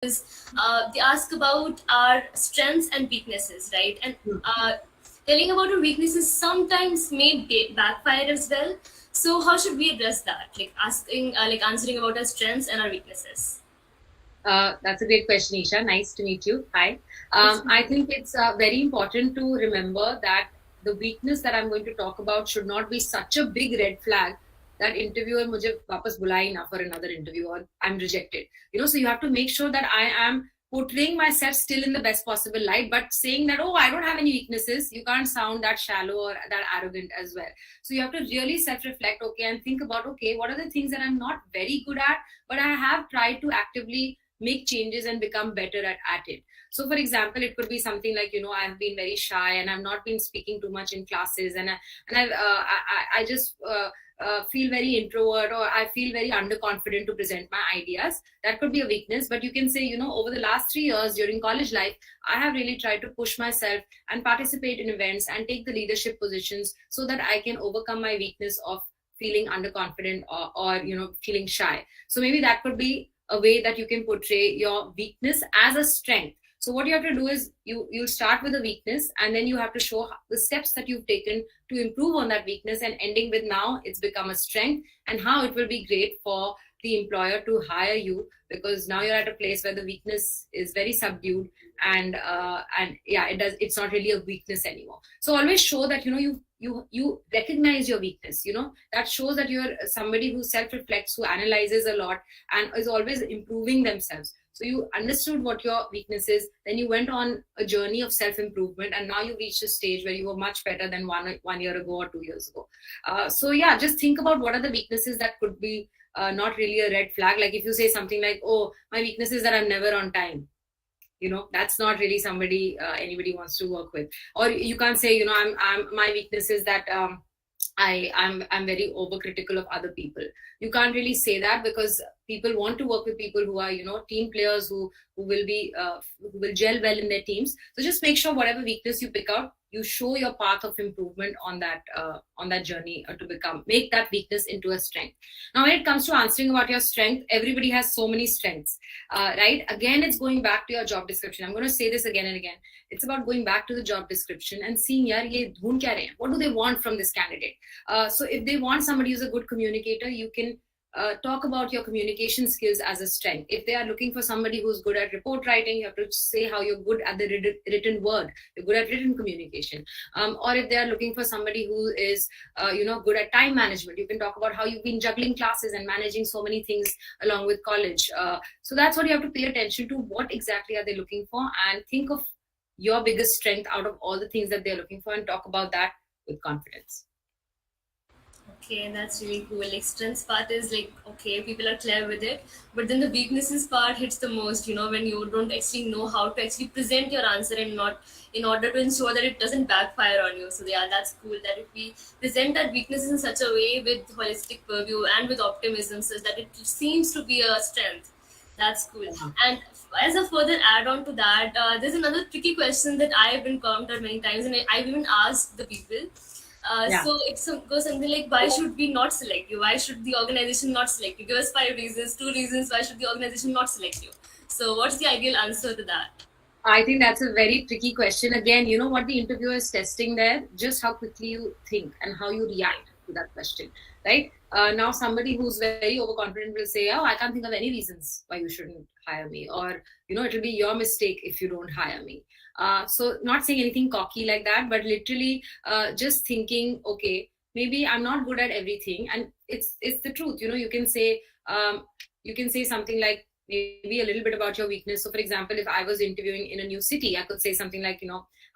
they ask about our strengths and weaknesses, right? And telling about our weaknesses sometimes may backfire as well. So how should we address that? Like answering about our strengths and our weaknesses. That's a great question, Isha. Nice to meet you. Hi. I think it's very important to remember that the weakness that I'm going to talk about should not be such a big red flag that interviewer mujhe wapas bulai na for another interview or I'm rejected. So you have to make sure that I am portraying myself still in the best possible light, but saying that, oh, I don't have any weaknesses. You can't sound that shallow or that arrogant as well. So you have to really self-reflect, okay, and think about, okay, what are the things that I'm not very good at, but I have tried to actively make changes and become better at it. So for example, it could be something like, I've been very shy and I've not been speaking too much in classes, and I just feel very introvert, or I feel very underconfident to present my ideas. That could be a weakness. But you can say, over the last 3 years during college life, I have really tried to push myself and participate in events and take the leadership positions so that I can overcome my weakness of feeling underconfident or feeling shy. So maybe that could be a way that you can portray your weakness as a strength. So what you have to do is you'll start with a weakness, and then you have to show the steps that you've taken to improve on that weakness, and ending with now it's become a strength, and how it will be great for the employer to hire you, because now you're at a place where the weakness is very subdued, and yeah, it's not really a weakness anymore. So always show that you recognize your weakness. That shows that you're somebody who self-reflects, who analyzes a lot, and is always improving themselves. So you understood what your weakness is, then you went on a journey of self-improvement, and now you reached a stage where you were much better than one year ago or 2 years ago. So yeah, just think about what are the weaknesses that could be not really a red flag. Like if you say something like, oh, my weakness is that I'm never on time, that's not really somebody anybody wants to work with. Or you can't say, I'm my weakness is that I'm very overcritical of other people. You can't really say that, because people want to work with people who are team players, who will gel well in their teams. So just make sure whatever weakness you pick out, you show your path of improvement on that journey to make that weakness into a strength. Now when it comes to answering about your strength, everybody has so many strengths, right? Again, it's going back to your job description. I'm going to say this again and again. It's about going back to the job description and seeing, ye dhoon kya rahe hain? What do they want from this candidate? So if they want somebody who's a good communicator, you can talk about your communication skills as a strength. If they are looking for somebody who's good at report writing, you have to say how you're good at the written word, you're good at written communication. Or if they are looking for somebody who is good at time management, you can talk about how you've been juggling classes and managing so many things along with college. So that's what you have to pay attention to. What exactly are they looking for, and think of your biggest strength out of all the things that they're looking for, and talk about that with confidence. Okay, that's really cool. Like strengths part is like, okay, people are clear with it, but then the weaknesses part hits the most, when you don't actually know how to actually present your answer, and not in order to ensure that it doesn't backfire on you. So yeah, that's cool that if we present our weaknesses in such a way with holistic purview and with optimism, so that it seems to be a strength. That's cool. And as a further add-on to that, there's another tricky question that I've encountered many times, and I've even asked the people. So it goes something like, why should we not select you? Why should the organization not select you? Give us 5 reasons, 2 reasons why should the organization not select you. So what's the ideal answer to that? I think that's a very tricky question. Again, what the interviewer is testing there? Just how quickly you think and how you react to that question, right? Now somebody who's very overconfident will say, oh, I can't think of any reasons why you shouldn't hire me, or it'll be your mistake if you don't hire me. So not saying anything cocky like that, but literally just thinking, okay, maybe I'm not good at everything, and it's the truth. You can say something like, maybe a little bit about your weakness. So for example, if I was interviewing in a new city, I could say something like,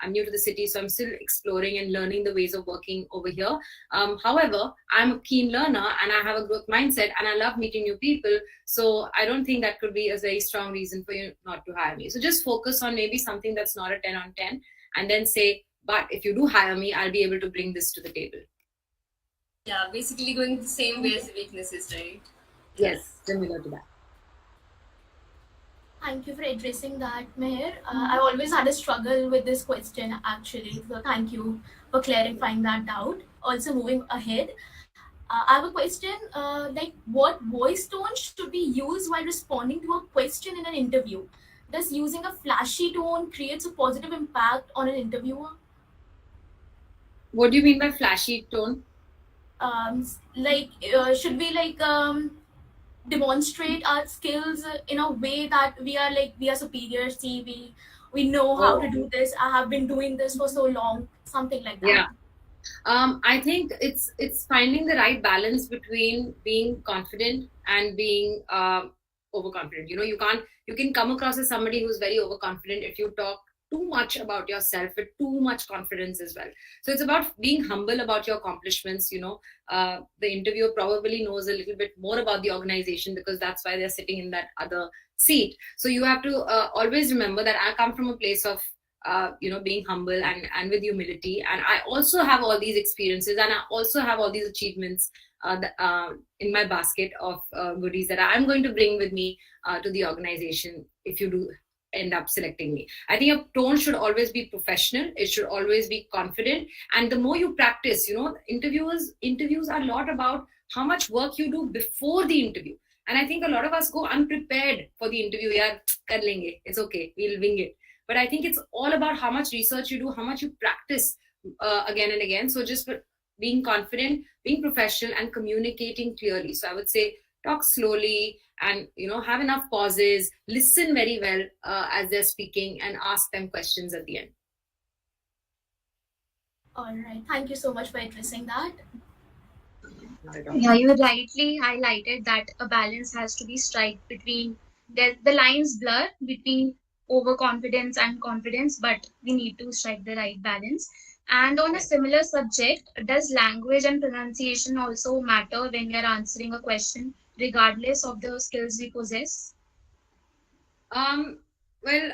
I'm new to the city, so I'm still exploring and learning the ways of working over here. However, I'm a keen learner and I have a growth mindset and I love meeting new people. So I don't think that could be a very strong reason for you not to hire me. So just focus on maybe something that's not a 10 on 10, and then say, but if you do hire me, I'll be able to bring this to the table. Yeah, basically going the same way as the weaknesses, right? Yes, similar to that. Thank you for addressing that, Mehar. I've always had a struggle with this question, actually. So thank you for clarifying that doubt. Also, moving ahead, I have a question. Like, what voice tone should we use while responding to a question in an interview? Does using a flashy tone creates a positive impact on an interviewer? What do you mean by flashy tone? Like, should we like demonstrate our skills in a way that we are superior? See, we know how to Oh, do this. I have been doing this for so long. Something like that. yeah. I think it's finding the right balance between being confident and being overconfident. You can come across as somebody who's very overconfident if you talk too much about yourself with too much confidence as well. So it's about being humble about your accomplishments. The interviewer probably knows a little bit more about the organization because that's why they're sitting in that other seat. So you have to always remember that I come from a place of being humble and with humility. And I also have all these experiences and I also have all these achievements in my basket of goodies that I'm going to bring with me to the organization if you do end up selecting me. I think your tone should always be professional. It should always be confident. And the more you practice, interviews are a lot about how much work you do before the interview. And I think a lot of us go unprepared for the interview. Yeah, kar lenge. It's okay. We'll wing it. But I think it's all about how much research you do, how much you practice again and again. So just being confident, being professional, and communicating clearly. So I would say talk slowly and have enough pauses, listen very well as they're speaking, and ask them questions at the end. All right. Thank you so much for addressing that. Yeah, you rightly highlighted that a balance has to be struck between the lines blur between overconfidence and confidence, but we need to strike the right balance. And on a similar subject, does language and pronunciation also matter when we are answering a question, regardless of the skills we possess? Well,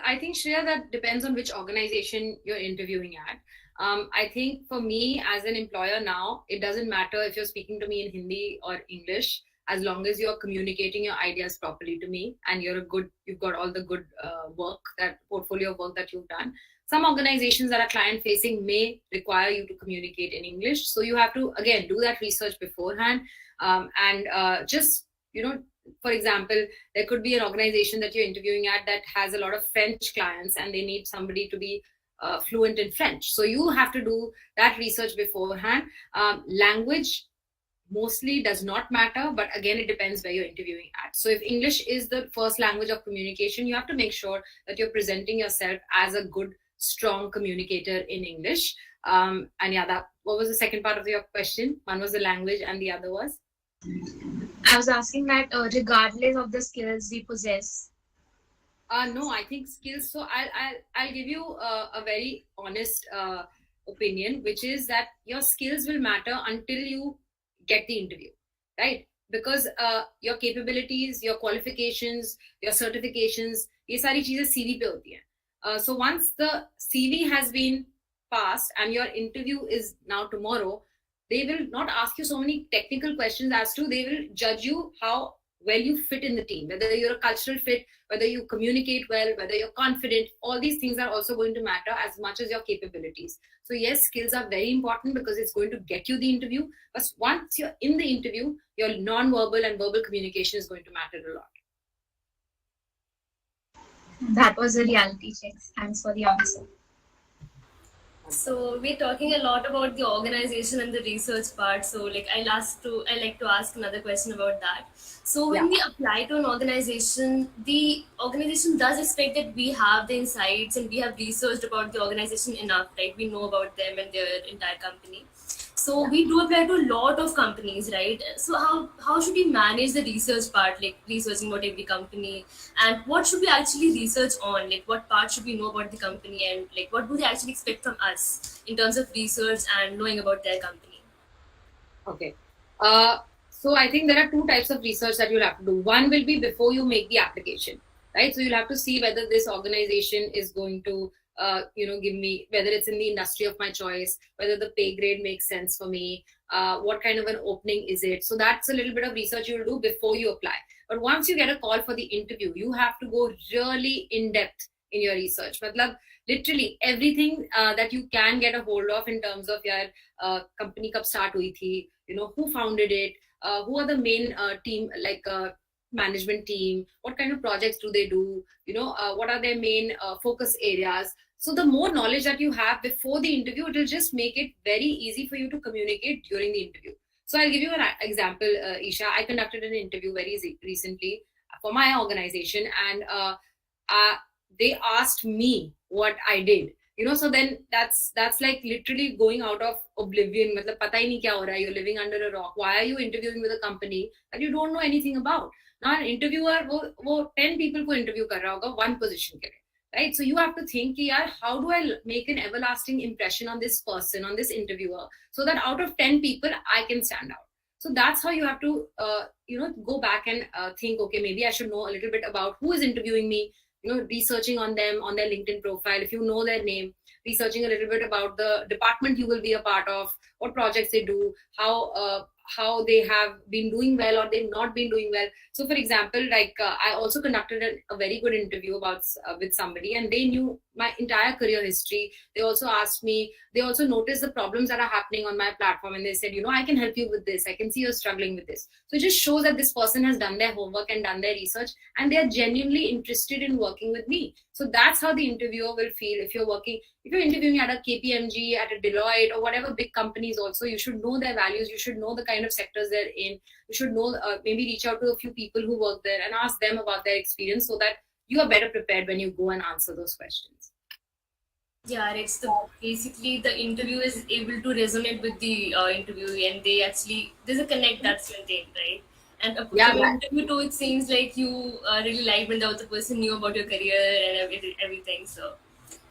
I think, Shreya, that depends on which organization you're interviewing at. I think for me as an employer now, it doesn't matter if you're speaking to me in Hindi or English, as long as you're communicating your ideas properly to me and you've got all the good that portfolio of work that you've done. Some organizations that are client facing may require you to communicate in English. So you have to, again, do that research beforehand. And just, for example, there could be an organization that you're interviewing at that has a lot of French clients and they need somebody to be fluent in French. So you have to do that research beforehand. Language mostly does not matter, but again, it depends where you're interviewing at. So if English is the first language of communication, you have to make sure that you're presenting yourself as a good, strong communicator in English. And yeah, what was the second part of your question? One was the language and the other was? I was asking that regardless of the skills we possess. No, I think skills. So I'll give you a very honest opinion, which is that your skills will matter until you get the interview, right? Because your capabilities, your qualifications, your certifications, ये सारी चीजें CV पे होती हैं. So once the CV has been passed and your interview is now tomorrow, they will not ask you so many technical questions as to they will judge you how well you fit in the team, whether you're a cultural fit, whether you communicate well, whether you're confident. All these things are also going to matter as much as your capabilities. So yes, skills are very important because it's going to get you the interview. But once you're in the interview, your non-verbal and verbal communication is going to matter a lot. That was a reality check. Thanks for the answer. So we're talking a lot about the organization and the research part. So I like to ask another question about that. So when we apply to an organization, the organization does expect that we have the insights and we have researched about the organization enough, right? We know about them and their entire company. So we do apply to a lot of companies, right? So how should we manage the research part, like researching about every company, and what should we actually research on? Like what part should we know about the company, and like what do they actually expect from us in terms of research and knowing about their company? Okay. So I think there are two types of research that you'll have to do. One will be before you make the application, right? So you'll have to see whether this organization is going to give me, whether it's in the industry of my choice, whether the pay grade makes sense for me, what kind of an opening is it. So that's a little bit of research you'll do before you apply. But once you get a call for the interview, you have to go really in depth in your research. Matlab, literally everything that you can get a hold of in terms of your company kab start hui thi, who founded it, who are the main team, like management team, what kind of projects do they do, what are their main focus areas. So the more knowledge that you have before the interview, it will just make it very easy for you to communicate during the interview. So I'll give you an example, Isha. I conducted an interview very recently for my organization, and they asked me what I did. So then that's like literally going out of oblivion. मतलब पता ही नहीं क्या हो रहा है. You're living under a rock. Why are you interviewing with a company that you don't know anything about? Now an interviewer वो 10 people को interview कर रहा होगा one position के लिए. Right? So you have to think, yaar, how do I make an everlasting impression on this person, on this interviewer, so that out of 10 people, I can stand out. So that's how you have to, go back and think, okay, maybe I should know a little bit about who is interviewing me, researching on them, on their LinkedIn profile, if you know their name, researching a little bit about the department you will be a part of, what projects they do, how they have been doing well or they've not been doing well. So for example, like I also conducted a very good interview about with somebody, and they knew my entire career history. They also asked me, they also noticed the problems that are happening on my platform, and they said, I can help you with this. I can see you're struggling with this. So it just shows that this person has done their homework and done their research, and they are genuinely interested in working with me. So that's how the interviewer will feel. If you're interviewing at a KPMG, at a Deloitte, or whatever big companies also, you should know their values. You should know the kind of sectors they're in. You should know, maybe reach out to a few people who work there and ask them about their experience, so that you are better prepared when you go and answer those questions. Yeah, it's basically the interview is able to resonate with the interviewee, and there's a connect that's maintained, right? And interview too, it seems like you really liked when the other person knew about your career and everything. So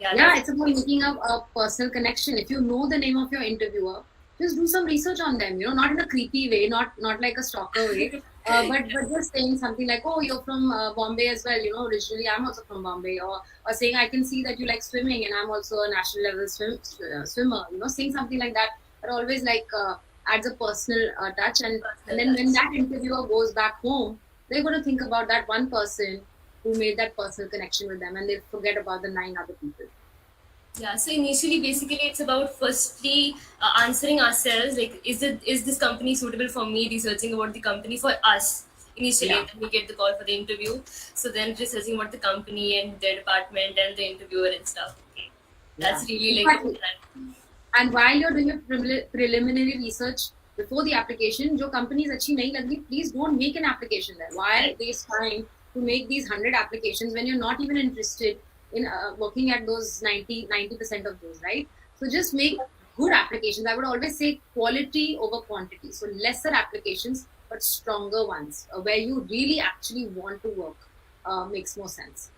it's about making a personal connection. If you know the name of your interviewer, just do some research on them, not in a creepy way, not like a stalker way, but just saying something like, oh, you're from Bombay as well, originally I'm also from Bombay, or saying, I can see that you like swimming and I'm also a national level swimmer, saying something like that, but always like adds a personal touch, and then when that interviewer goes back home, they're going to think about that one person who made that personal connection with them, and they forget about the 9 other people. Yeah, so initially, basically, it's about firstly answering ourselves, like, is this company suitable for me? Researching about the company for us initially, and then we get the call for the interview. So then researching about the company and their department and the interviewer and stuff. Okay, that's really like. And while you're doing your preliminary research before the application, jo companies achhi nahi lagi, please don't make an application there. Why waste time to make these 100 applications when you're not even interested in working at those 90% of those, right? So just make good applications. I would always say quality over quantity. So lesser applications, but stronger ones, where you really actually want to work, makes more sense.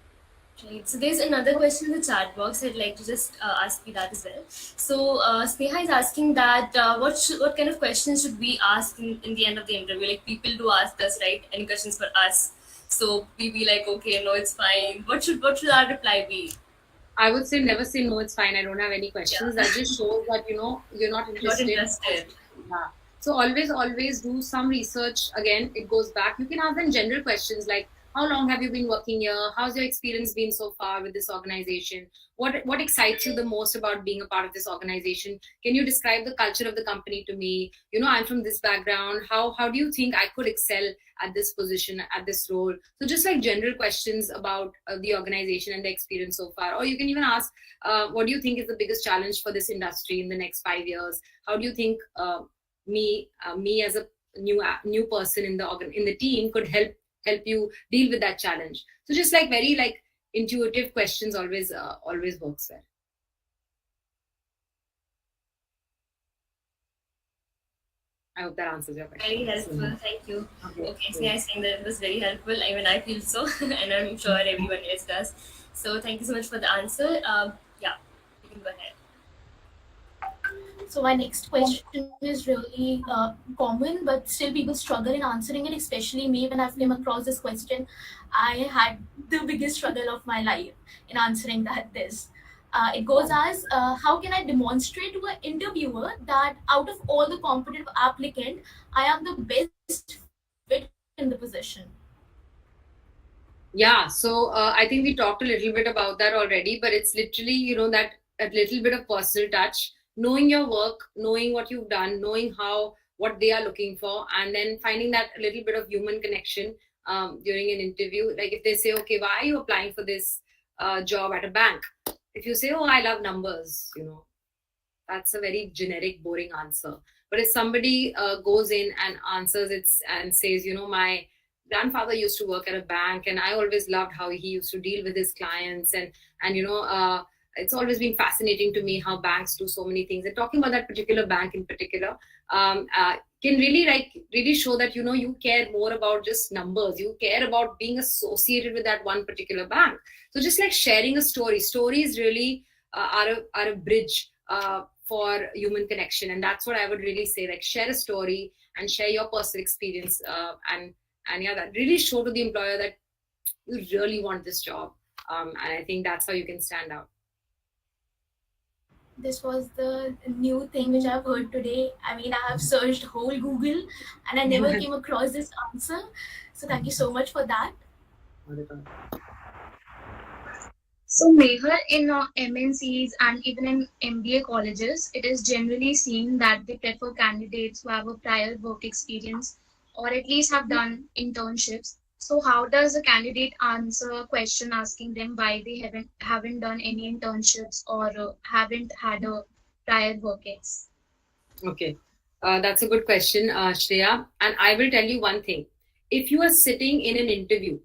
Right. So there's another question in the chat box. I'd like to just ask you that as well. So Sneha is asking that what kind of questions should we ask in the end of the interview? Like, people do ask us, right? Any questions for us? So we be like, okay, no, it's fine. What should our reply be? I would say never say no, it's fine. I don't have any questions. That just shows that you're not interested. Yeah. So always do some research. Again, it goes back. You can ask them general questions like, how long have you been working here? How's your experience been so far with this organization? What excites you the most about being a part of this organization? Can you describe the culture of the company to me? I'm from this background. How do you think I could excel at this position, at this role? So just like general questions about the organization and the experience so far. Or you can even ask, what do you think is the biggest challenge for this industry in the next 5 years? How do you think me as a new person in the team could help you deal with that challenge? So just like very like intuitive questions always works well. I hope that answers your question. Very helpful, thank you. Okay, so I think that it was very helpful. Even I feel so, and I'm sure everyone else does. So thank you so much for the answer. Yeah, you can go ahead. So my next question is really common, but still people struggle in answering it, especially me. When I came across this question, I had the biggest struggle of my life in answering this. It goes as, how can I demonstrate to an interviewer that out of all the competitive applicant, I am the best fit in the position? Yeah, so I think we talked a little bit about that already, but it's literally, that a little bit of personal touch, knowing your work, knowing what you've done, knowing what they are looking for, and then finding that a little bit of human connection during an interview. Like if they say, okay, why are you applying for this job at a bank? If you say, oh, I love numbers, that's a very generic, boring answer. But if somebody goes in and answers it and says, my grandfather used to work at a bank, and I always loved how he used to deal with his clients, and it's always been fascinating to me how banks do so many things. And talking about that particular bank in particular can really show that you care more about just numbers. You care about being associated with that one particular bank. So just like sharing a story, stories really are a bridge for human connection. And that's what I would really say, like share a story and share your personal experience, and yeah, that really show to the employer that you really want this job. And I think that's how you can stand out. This was the new thing which I've heard today. I mean, I have searched whole Google and I never came across this answer. So thank you so much for that. So, Mehar, in MNCs and even in MBA colleges, it is generally seen that they prefer candidates who have a prior work experience or at least have done internships. So, how does a candidate answer a question asking them why they haven't done any internships or haven't had a prior work ex? Okay, that's a good question, Shreya. And I will tell you one thing: if you are sitting in an interview,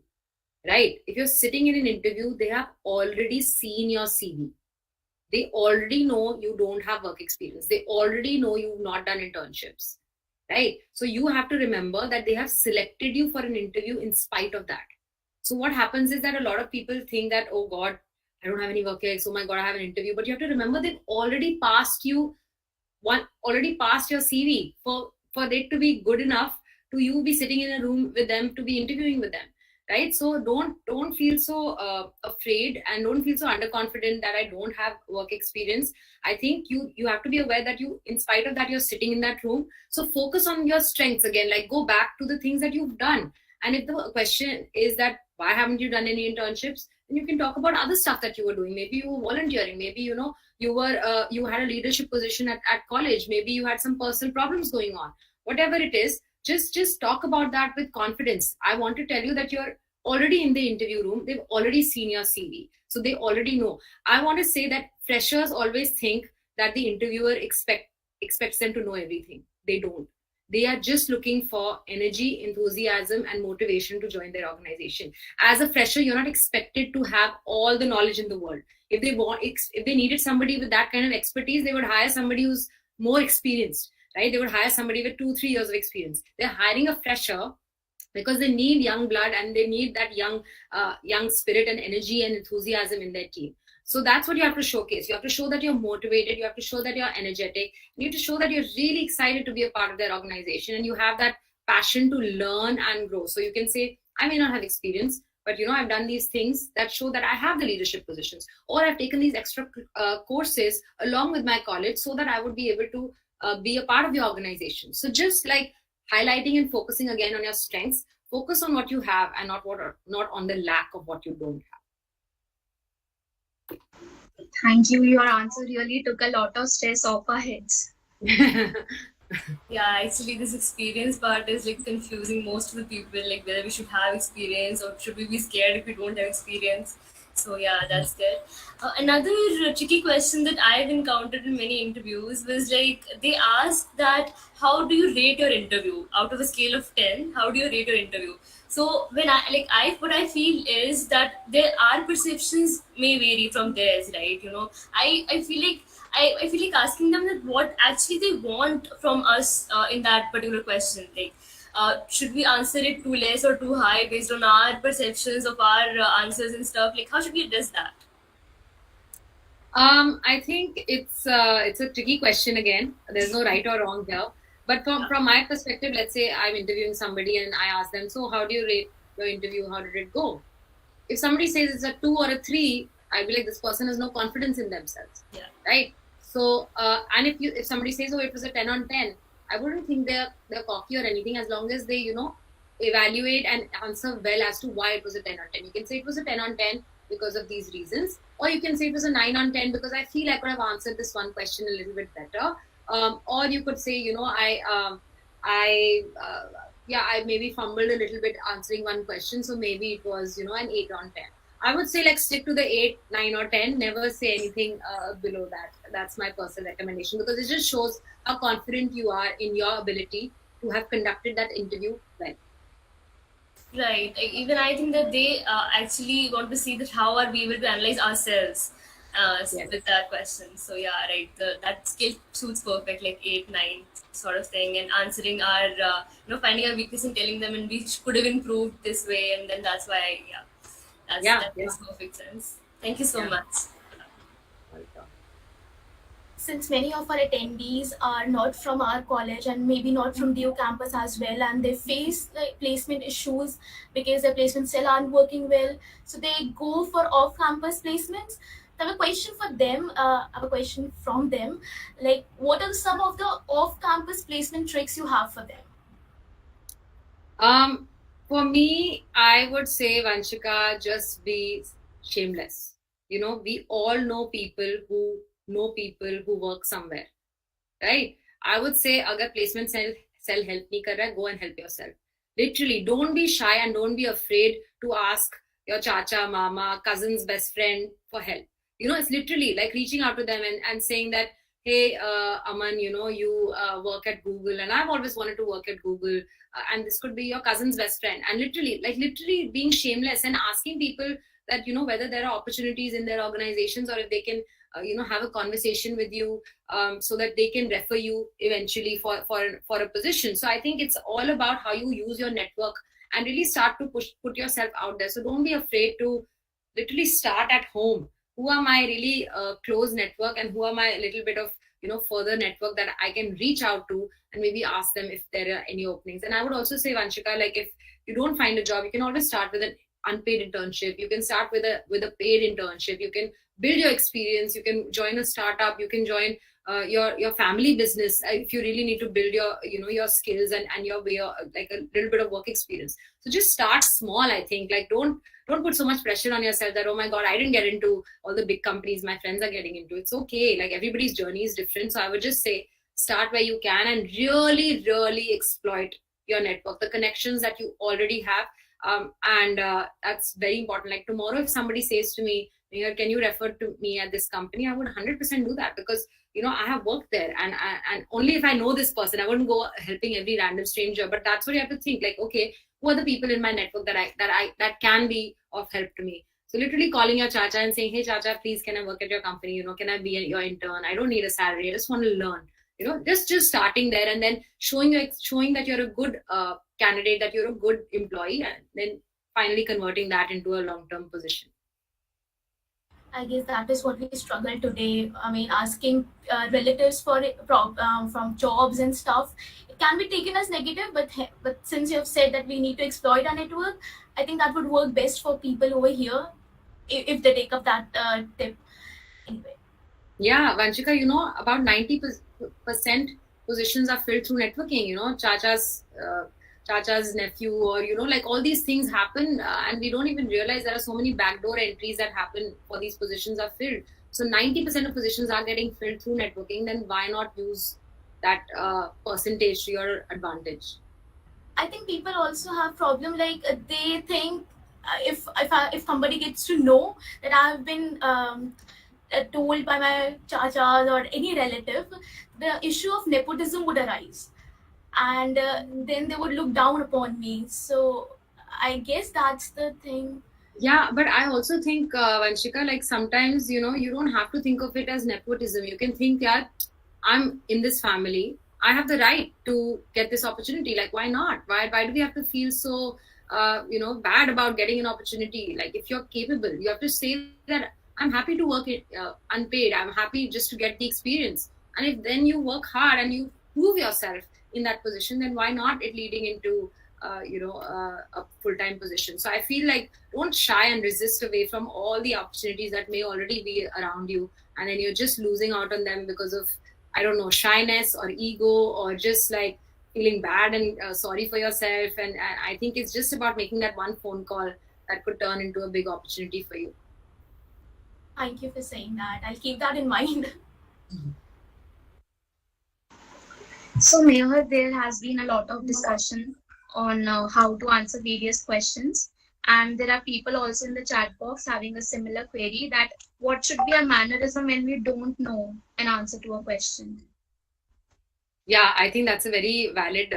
right? If you're sitting in an interview, they have already seen your CV. They already know you don't have work experience. They already know you've not done internships, right? So you have to remember that they have selected you for an interview in spite of that. So what happens is that a lot of people think that, oh God, I don't have any work ex. Oh my God, I have an interview. But you have to remember they've already passed your CV for it to be good enough to you be sitting in a room with them, to be interviewing with them. Right, so don't feel so afraid and don't feel so underconfident that I don't have work experience. I think you have to be aware that you, in spite of that, you're sitting in that room. So focus on your strengths again. Like go back to the things that you've done. And if the question is that why haven't you done any internships, then you can talk about other stuff that you were doing. Maybe you were volunteering. Maybe you had a leadership position at college. Maybe you had some personal problems going on. Whatever it is. Just talk about that with confidence. I want to tell you that you're already in the interview room. They've already seen your CV. So they already know. I want to say that freshers always think that the interviewer expects them to know everything. They don't. They are just looking for energy, enthusiasm, and motivation to join their organization. As a fresher, you're not expected to have all the knowledge in the world. If they needed somebody with that kind of expertise, they would hire somebody who's more experienced. Right? They would hire somebody with 2-3 years of experience. They're hiring a fresher because they need young blood and they need that young spirit and energy and enthusiasm in their team. So that's what you have to showcase. You have to show that you're motivated. You have to show that you're energetic. You have to show that you're really excited to be a part of their organization and you have that passion to learn and grow. So you can say, I may not have experience, but I've done these things that show that I have the leadership positions, or I've taken these extra courses along with my college so that I would be able to be a part of the organization. So just like highlighting and focusing again on your strengths, focus on what you have and not on the lack of what you don't have. Thank you. Your answer really took a lot of stress off our heads. Yeah, actually this experience part is like confusing most of the people, like whether we should have experience or should we be scared if we don't have experience. So yeah, that's good. Another tricky question that I've encountered in many interviews was like they ask that how do you rate your interview out of a scale of 10? How do you rate your interview? So when what I feel is that our perceptions may vary from theirs, right? I feel like asking them that what actually they want from us in that particular question, like. Should we answer it too less or too high based on our perceptions of our answers and stuff? Like, how should we address that? I think it's a tricky question again. There's no right or wrong here. But from my perspective, let's say I'm interviewing somebody and I ask them, so how do you rate your interview? How did it go? If somebody says it's a 2 or a 3, I'll be like, this person has no confidence in themselves. Yeah. Right? So, and if somebody says, oh, it was a 10 on 10, I wouldn't think they're cocky or anything, as long as they, evaluate and answer well as to why it was a 10 on 10. You can say it was a 10 on 10 because of these reasons, or you can say it was a 9 on 10 because I feel I could have answered this one question a little bit better. Or you could say, I maybe fumbled a little bit answering one question, so maybe it was an 8 on 10. I would say like stick to the 8, 9 or 10. Never say anything below that. That's my personal recommendation, because it just shows how confident you are in your ability to have conducted that interview well. Right. Even I think that they actually want to see that how are we able to analyze ourselves Yes. with that question. So yeah, right. That skill suits perfect, like 8, 9 sort of thing, and answering our finding our weakness and telling them, and we could have improved this way, and then that's why Yeah. that makes perfect sense. Thank you so Yeah. much. Since many of our attendees are not from our college and maybe not from DU campus as well, and they face like placement issues because their placements still aren't working well, so they go for off-campus placements. I have a question for them. I have a question from them. Like, what are some of the off-campus placement tricks you have for them? For me, I would say, Vanshika, just be shameless. We all know people who work somewhere, right? I would say, agar placement cell help nahi kar raha hai, go and help yourself. Literally, don't be shy and don't be afraid to ask your chacha, mama, cousin's best friend for help. It's literally like reaching out to them and saying that, hey, Aman, you work at Google, and I've always wanted to work at Google, and this could be your cousin's best friend. And literally being shameless and asking people that, whether there are opportunities in their organizations, or if they can, have a conversation with you, so that they can refer you eventually for a position. So I think it's all about how you use your network and really start to put yourself out there. So don't be afraid to literally start at home. Who are my really close network, and who are my little bit of further network that I can reach out to and maybe ask them if there are any openings. And I would also say, Vanshika, like if you don't find a job, you can always start with an unpaid internship. You can start with a paid internship. You can build your experience. You can join a startup. You can join your family business if you really need to build your skills and your way, like a little bit of work experience. So just start small. I think, like, don't put so much pressure on yourself that, oh my god, I didn't get into all the big companies my friends are getting into. It's okay. Like, everybody's journey is different. So I would just say, start where you can and really exploit your network, the connections that you already have. And that's very important. Like, tomorrow if somebody says to me, Mehar, can you refer to me at this company, I would 100% do that, because I have worked there, and only if I know this person. I wouldn't go helping every random stranger. But that's what you have to think, like, okay, who are the people in my network that can be of help to me? So literally calling your chacha and saying, hey chacha, please, can I work at your company? Can I be your intern? I don't need a salary, I just want to learn. Just starting there, and then showing that you're a good candidate, that you're a good employee, and then finally converting that into a long-term position. I guess that is what we struggle today. I mean, asking relatives for from jobs and stuff, it can be taken as negative. But since you have said that we need to exploit our network, I think that would work best for people over here if they take up that tip. Anyway. Yeah, Vanshika, about 90% positions are filled through networking. Chacha's nephew, or like, all these things happen, and we don't even realize there are so many backdoor entries that happen for these positions are filled. So 90% of positions are getting filled through networking. Then why not use that percentage to your advantage? I think people also have problem, like they think if somebody gets to know that I've been told by my chachas or any relative, the issue of nepotism would arise, and then they would look down upon me. So I guess that's the thing. Yeah, but I also think, Vanshika, like, sometimes, you don't have to think of it as nepotism. You can think, yeah, I'm in this family, I have the right to get this opportunity. Like, why not? Why do we have to feel so bad about getting an opportunity? Like, if you're capable, you have to say that I'm happy to work it unpaid. I'm happy just to get the experience. And if then you work hard and you prove yourself in that position, then why not it leading into a full-time position? So I feel like, don't shy and resist away from all the opportunities that may already be around you, and then you're just losing out on them because of, I don't know, shyness or ego, or just like feeling bad and sorry for yourself. And I think it's just about making that one phone call that could turn into a big opportunity for you. Thank you for saying that. I'll keep that in mind. So, Mehar, there has been a lot of discussion on how to answer various questions, and there are people also in the chat box having a similar query that what should be our mannerism when we don't know an answer to a question. Yeah, I think that's a very valid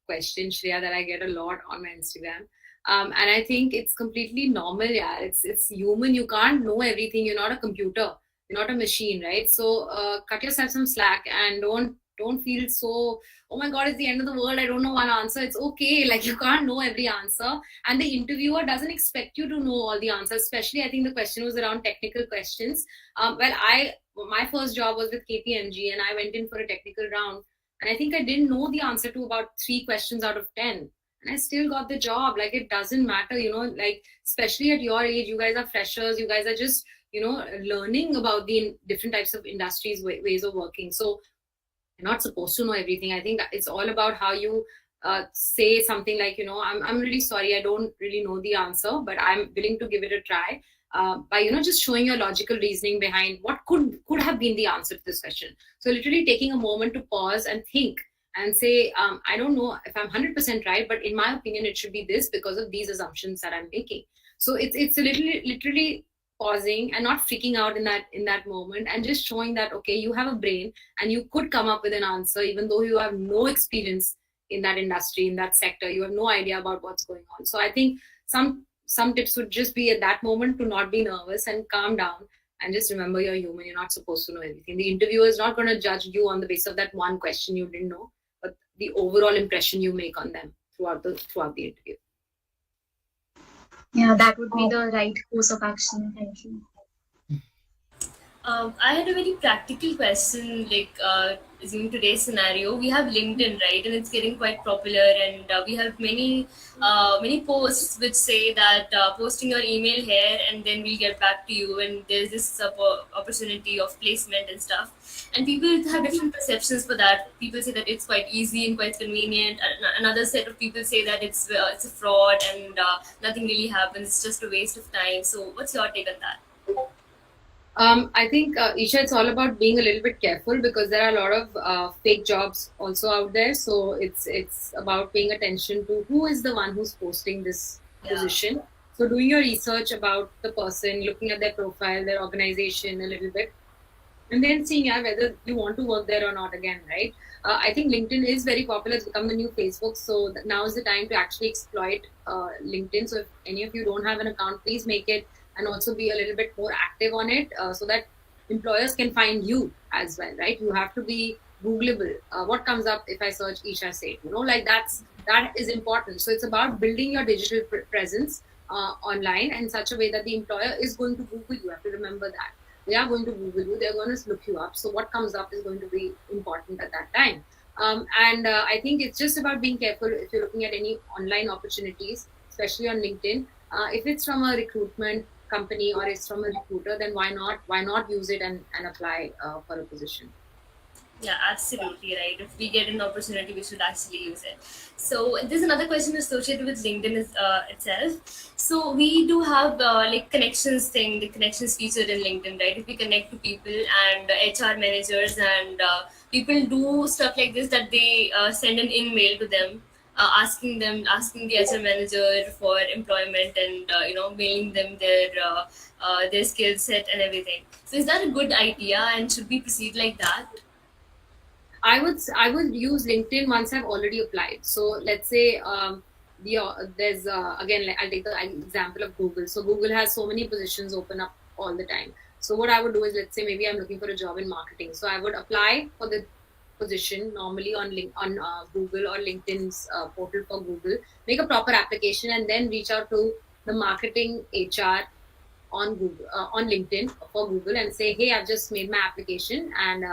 question, Shreya, that I get a lot on my Instagram. And I think it's completely normal, yeah. It's human. You can't know everything. You're not a computer. You're not a machine, right? So cut yourself some slack and don't feel so, oh my God, it's the end of the world. I don't know one answer. It's okay. Like you can't know every answer. And the interviewer doesn't expect you to know all the answers, especially I think the question was around technical questions. My first job was with KPMG and I went in for a technical round and I think I didn't know the answer to about 3 questions out of 10. And I still got the job. Like, it doesn't matter, like, especially at your age, you guys are freshers. You guys are just, learning about the different types of industries, ways of working. So you're not supposed to know everything. I think it's all about how you say something like, I'm really sorry, I don't really know the answer, but I'm willing to give it a try. By just showing your logical reasoning behind what could have been the answer to this question. So literally taking a moment to pause and think and say, I don't know if I'm 100% right, but in my opinion it should be this because of these assumptions that I'm making. So it's a literally pausing and not freaking out in that moment, and just showing that, okay, you have a brain and you could come up with an answer even though you have no experience in that industry, in that sector. You have no idea about what's going on. So I think some tips would just be at that moment to not be nervous and calm down and just remember you're human. You're not supposed to know everything. The interviewer is not going to judge you on the basis of that one question you didn't know, but the overall impression you make on them throughout the interview. Yeah, that would be the right course of action. Thank you. I had a very practical question. Like, assuming today's scenario, we have LinkedIn, right, and it's getting quite popular, and we have many posts which say that posting your email here, and then we'll get back to you, and there's this opportunity of placement and stuff. And people have different perceptions for that. People say that it's quite easy and quite convenient. Another set of people say that it's a fraud and nothing really happens. It's just a waste of time. So, what's your take on that? I think, Isha, it's all about being a little bit careful because there are a lot of fake jobs also out there. So it's about paying attention to who is the one who's posting this position. So doing your research about the person, looking at their profile, their organization a little bit, and then seeing whether you want to work there or not again, right? I think LinkedIn is very popular. It's become the new Facebook. So now is the time to actually exploit LinkedIn. So if any of you don't have an account, please make it and also be a little bit more active on it so that employers can find you as well, right? You have to be Googleable. What comes up if I search Isha Seth? Like that is important. So it's about building your digital presence online in such a way that the employer is going to Google you. You have to remember that. They are going to Google you. They're going to look you up. So what comes up is going to be important at that time. I think it's just about being careful if you're looking at any online opportunities, especially on LinkedIn. If it's from a recruitment company or it's from a recruiter, then why not use it and apply for a position? Yeah, absolutely right. If we get an opportunity, we should actually use it. So there's another question associated with LinkedIn itself. So we do have like connections thing, the connections feature in LinkedIn, right? If we connect to people and HR managers and people do stuff like this, that they send an email to them, asking the HR manager for employment and mailing them their skill set and everything. So is that a good idea, and should we proceed like that? I would use LinkedIn once I've already applied. So let's say there's again, I'll take the example of Google. So Google has so many positions open up all the time. So what I would do is, let's say maybe I'm looking for a job in marketing. So I would apply for the position normally on Google or LinkedIn's portal for Google, make a proper application, and then reach out to the marketing HR on Google on LinkedIn for Google and say, hey, I've just made my application and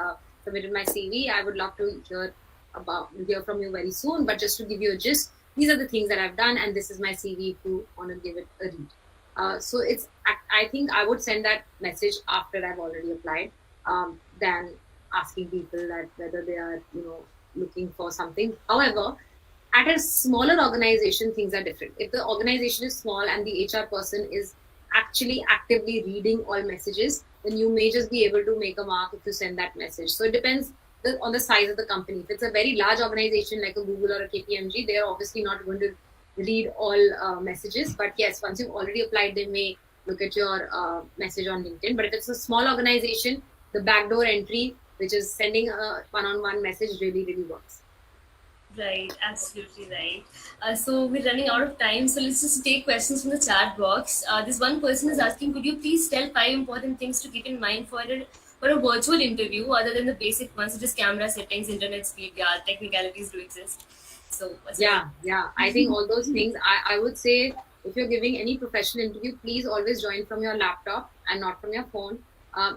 submitted my CV. I would love to hear from you very soon. But just to give you a gist, these are the things that I've done, and this is my CV if you want to give it a read. So I think I would send that message after I've already applied, than asking people that whether they are looking for something. However, at a smaller organization, things are different. If the organization is small and the HR person is actually actively reading all messages, then you may just be able to make a mark if you send that message. So it depends on the size of the company. If it's a very large organization like a Google or a KPMG, they are obviously not going to read all messages. But yes, once you've already applied, they may look at your message on LinkedIn. But if it's a small organization, the backdoor entry, which is sending a one-on-one message, really, really works. Right, absolutely right. So we're running out of time, so let's just take questions from the chat box. This one person is asking, could you please tell 5 important things to keep in mind for a virtual interview, other than the basic ones such as camera settings, internet speed, yeah, technicalities do exist. So Yeah. I think all those things. I would say if you're giving any professional interview, please always join from your laptop and not from your phone.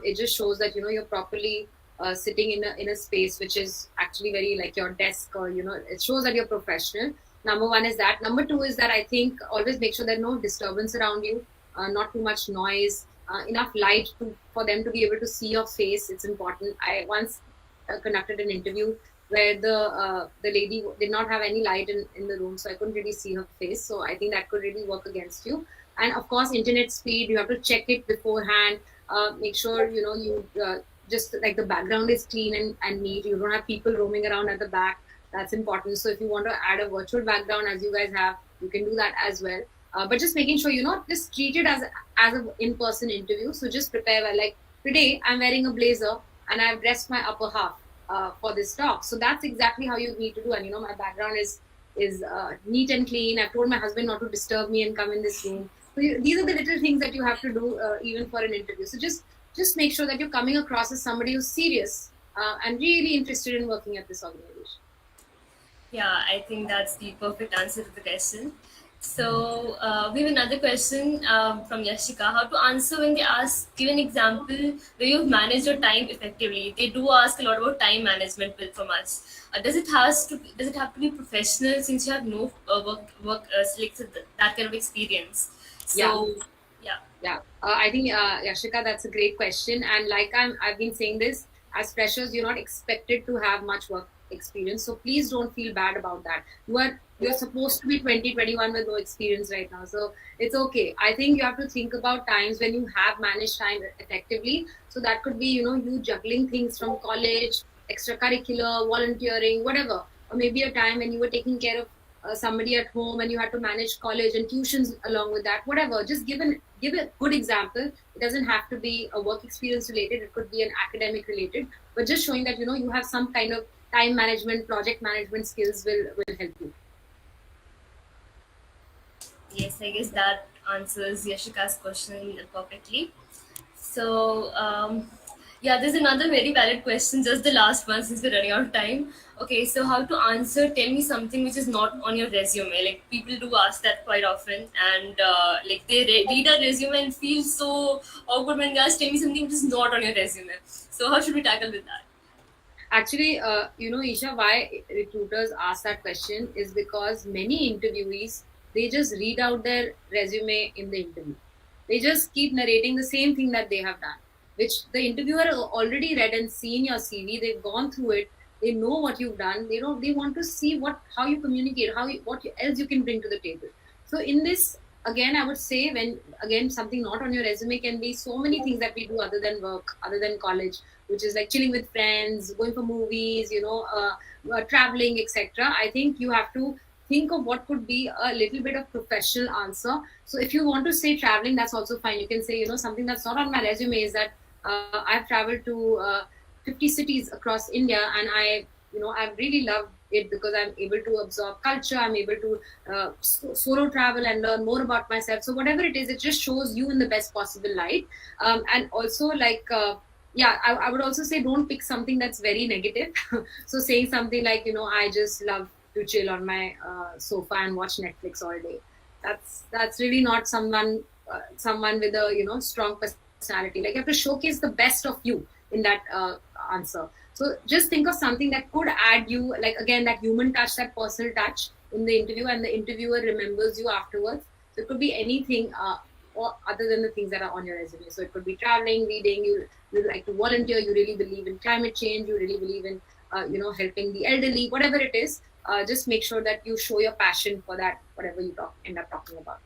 It just shows that you're properly sitting in a space which is actually very like your desk, or it shows that you're professional. Number one is that. Number two is that I think always make sure there's no disturbance around you, not too much noise, enough light for them to be able to see your face. It's important. I once conducted an interview where the lady did not have any light in the room, so I couldn't really see her face. So I think that could really work against you. And of course, internet speed, you have to check it beforehand. Make sure you just like the background is clean and neat. You don't have people roaming around at the back. That's important. So if you want to add a virtual background, as you guys have, you can do that as well. But just making sure just treat it as an in-person interview. So just prepare well. Like today, I'm wearing a blazer and I've dressed my upper half for this talk. So that's exactly how you need to do. And my background is neat and clean. I've told my husband not to disturb me and come in this room. So these are the little things that you have to do even for an interview. So just make sure that you're coming across as somebody who's serious and really interested in working at this organization. Yeah, I think that's the perfect answer to the question. So we have another question from Yashika. How to answer when they give an example where you've managed your time effectively. They do ask a lot about time management from us. Does it have to be professional, since you have no work like that kind of experience? So yeah. I think Yashika, that's a great question. And like I've been saying this, as freshers, you're not expected to have much work experience. So please don't feel bad about that. You're supposed to be 20, 21 with no experience right now. So it's okay. I think you have to think about times when you have managed time effectively. So that could be, you juggling things from college, extracurricular, volunteering, whatever. Or maybe a time when you were taking care of somebody at home and you had to manage college and tuitions along with that, whatever. Just give a good example. It doesn't have to be a work experience related. It could be an academic related, but just showing that, you have some kind of time management, project management skills will help you. Yes, I guess that answers Yashika's question perfectly. So, there's another very valid question, just the last one since we're running out of time. Okay, so how to answer, tell me something which is not on your resume. Like people do ask that quite often, and like they read a resume and feel so awkward when they ask, tell me something which is not on your resume. So how should we tackle with that? Actually, Isha, why recruiters ask that question is because many interviewees, they just read out their resume in the interview. They just keep narrating the same thing that they have done, which the interviewer already read and seen your CV. They've gone through it. They know what you've done. They want to see how you communicate, what else you can bring to the table. So in this, again, I would say something not on your resume can be so many things that we do other than work, other than college, which is like chilling with friends, going for movies, traveling, etc. I think you have to think of what could be a little bit of professional answer. So if you want to say traveling, that's also fine. You can say, something that's not on my resume is that I've traveled to 50 cities across India, and I've really loved it because I'm able to absorb culture. I'm able to solo travel and learn more about myself. So whatever it is, it just shows you in the best possible light. And also I would also say don't pick something that's very negative. So saying something like, I just love to chill on my sofa and watch Netflix all day. That's really not someone with a strong personality. Like you have to showcase the best of you in that answer. So just think of something that could add you, like again, that human touch, that personal touch in the interview, and the interviewer remembers you afterwards. So it could be anything or other than the things that are on your resume. So it could be traveling, reading, you like to volunteer, you really believe in climate change, you really believe in helping the elderly, whatever it is. Just make sure that you show your passion for that, whatever you end up talking about.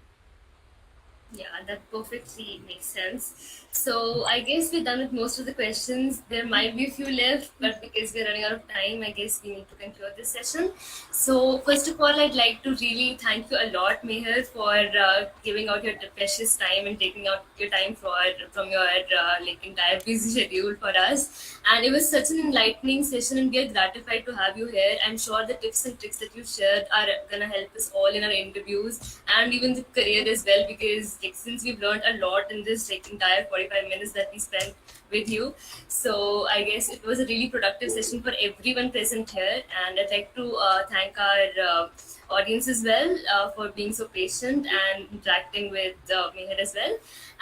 Yeah, that perfectly makes sense. So I guess we're done with most of the questions. There might be a few left, but because we're running out of time, I guess we need to conclude this session. So first of all, I'd like to really thank you a lot, Mehar, for giving out your precious time and taking out your time from your like entire busy schedule for us. And it was such an enlightening session, and we are gratified to have you here. I'm sure the tips and tricks that you shared are gonna help us all in our interviews and even the career as well. Because like since we've learned a lot in this like entire 45 minutes that we spent with you, so I guess it was a really productive session for everyone present here. And I'd like to thank our audience as well for being so patient and interacting with Mehar as well.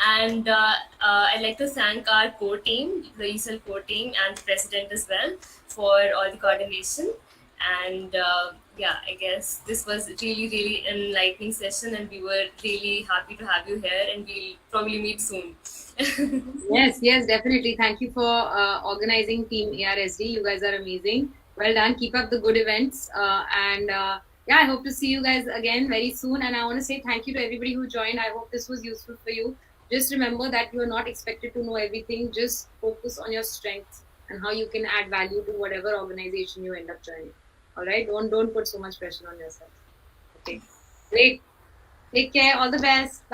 And I'd like to thank our core team, the ESL core team, and the president as well for all the coordination. And yeah, I guess this was really, really enlightening session, and we were really happy to have you here. And we'll probably meet soon. Yes, yes, definitely. Thank you for organizing Team ARSD. You guys are amazing. Well done. Keep up the good events. And yeah, I hope to see you guys again very soon. And I want to say thank you to everybody who joined. I hope this was useful for you. Just remember that you are not expected to know everything. Just focus on your strengths and how you can add value to whatever organization you end up joining. All right. Don't put so much pressure on yourself. Okay. Great. Take care. All the best. Bye.